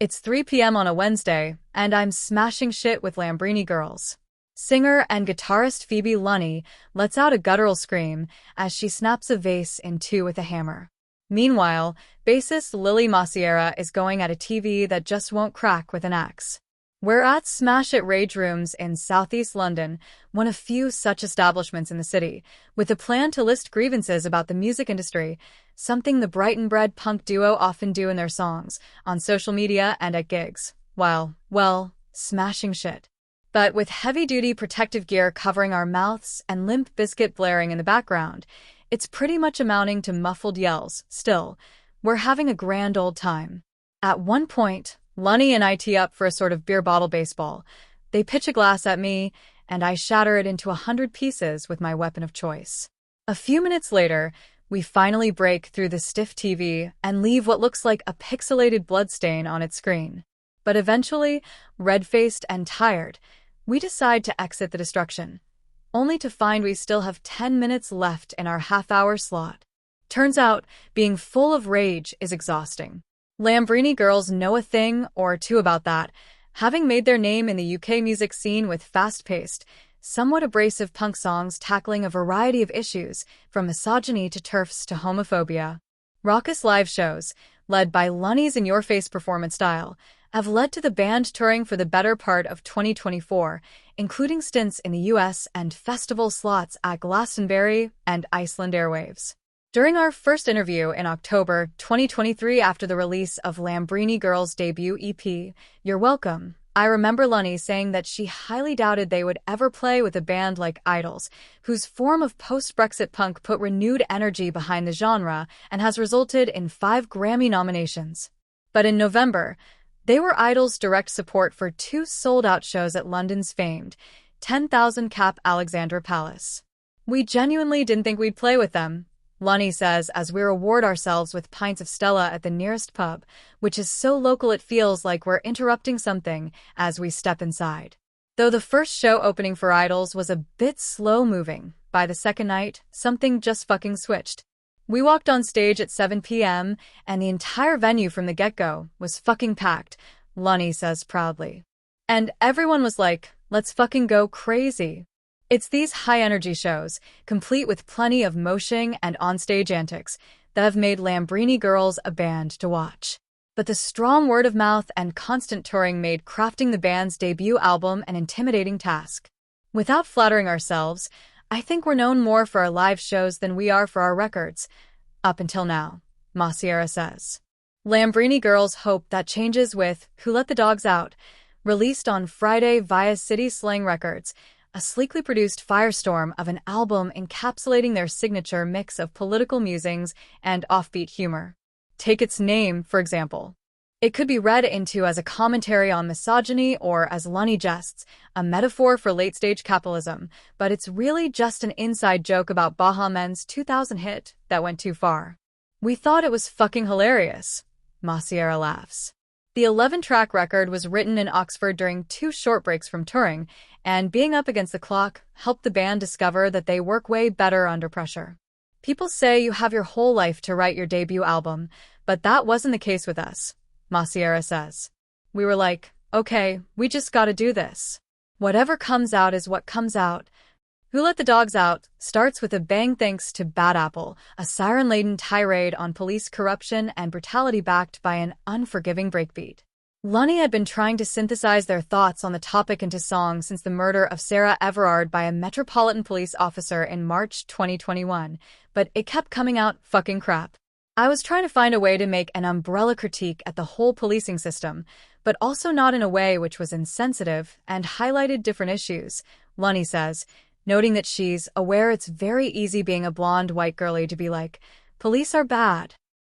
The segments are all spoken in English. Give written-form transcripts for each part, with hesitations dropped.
It's 3 p.m. on a Wednesday, and I'm smashing shit with Lambrini girls. Singer and guitarist Phoebe Lunny lets out a guttural scream as she snaps a vase in two with a hammer. Meanwhile, bassist Lily Massiera is going at a TV that just won't crack with an axe. We're at Smash at Rage Rooms in southeast London, one of few such establishments in the city, with a plan to list grievances about the music industry, something the Brighton-bred punk duo often do in their songs, on social media and at gigs, while, well, smashing shit. But with heavy-duty protective gear covering our mouths and Limp Bizkit blaring in the background, it's pretty much amounting to muffled yells. Still, we're having a grand old time. At one point, Lunny and I tee up for a sort of beer bottle baseball. They pitch a glass at me, and I shatter it into 100 pieces with my weapon of choice. A few minutes later, we finally break through the stiff TV and leave what looks like a pixelated bloodstain on its screen. But eventually, red-faced and tired, we decide to exit the destruction, only to find we still have 10 minutes left in our half-hour slot. Turns out, being full of rage is exhausting. Lambrini girls know a thing or two about that, having made their name in the UK music scene with fast-paced, somewhat abrasive punk songs tackling a variety of issues, from misogyny to TERFs to homophobia. Raucous live shows, led by Lunny's in-your-face performance style, have led to the band touring for the better part of 2024, including stints in the US and festival slots at Glastonbury and Iceland Airwaves. During our first interview in October 2023 after the release of Lambrini Girls' debut EP, You're Welcome, I remember Lunny saying that she highly doubted they would ever play with a band like Idols, whose form of post-Brexit punk put renewed energy behind the genre and has resulted in 5 Grammy nominations. But in November, they were Idols' direct support for 2 sold-out shows at London's famed 10,000-cap Alexandra Palace. We genuinely didn't think we'd play with them, Lunny says as we reward ourselves with pints of Stella at the nearest pub, which is so local it feels like we're interrupting something as we step inside. Though the first show opening for Idols was a bit slow-moving, by the second night, something just fucking switched. We walked on stage at 7 p.m., and the entire venue from the get-go was fucking packed, Lunny says proudly. And everyone was like, let's fucking go crazy. It's these high-energy shows, complete with plenty of moshing and onstage antics, that have made Lambrini Girls a band to watch. But the strong word of mouth and constant touring made crafting the band's debut album an intimidating task. Without flattering ourselves, I think we're known more for our live shows than we are for our records. Up until now, Massiera says. Lambrini Girls hope that changes with Who Let the Dogs Out, released on Friday via City Slang Records, a sleekly produced firestorm of an album encapsulating their signature mix of political musings and offbeat humor. Take its name, for example. It could be read into as a commentary on misogyny or, as Lunny jests, a metaphor for late-stage capitalism, but it's really just an inside joke about Baha Men's 2000 hit that went too far. We thought it was fucking hilarious, Massiera laughs. The 11-track record was written in Oxford during 2 short breaks from touring, and being up against the clock helped the band discover that they work way better under pressure. People say you have your whole life to write your debut album, but that wasn't the case with us, Massiera says. We were like, okay, we just gotta do this. Whatever comes out is what comes out. Who Let the Dogs Out starts with a bang thanks to Bad Apple, a siren-laden tirade on police corruption and brutality backed by an unforgiving breakbeat. Lunny had been trying to synthesize their thoughts on the topic into song since the murder of Sarah Everard by a Metropolitan Police officer in March 2021, but it kept coming out fucking crap. I was trying to find a way to make an umbrella critique at the whole policing system, but also not in a way which was insensitive and highlighted different issues, Lunny says, noting that she's aware it's very easy being a blonde white girlie to be like, police are bad.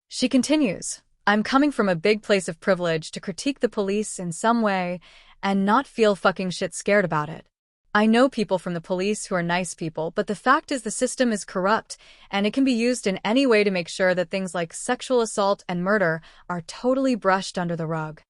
She continues, I'm coming from a big place of privilege to critique the police in some way and not feel fucking shit scared about it. I know people from the police who are nice people, but the fact is the system is corrupt and it can be used in any way to make sure that things like sexual assault and murder are totally brushed under the rug.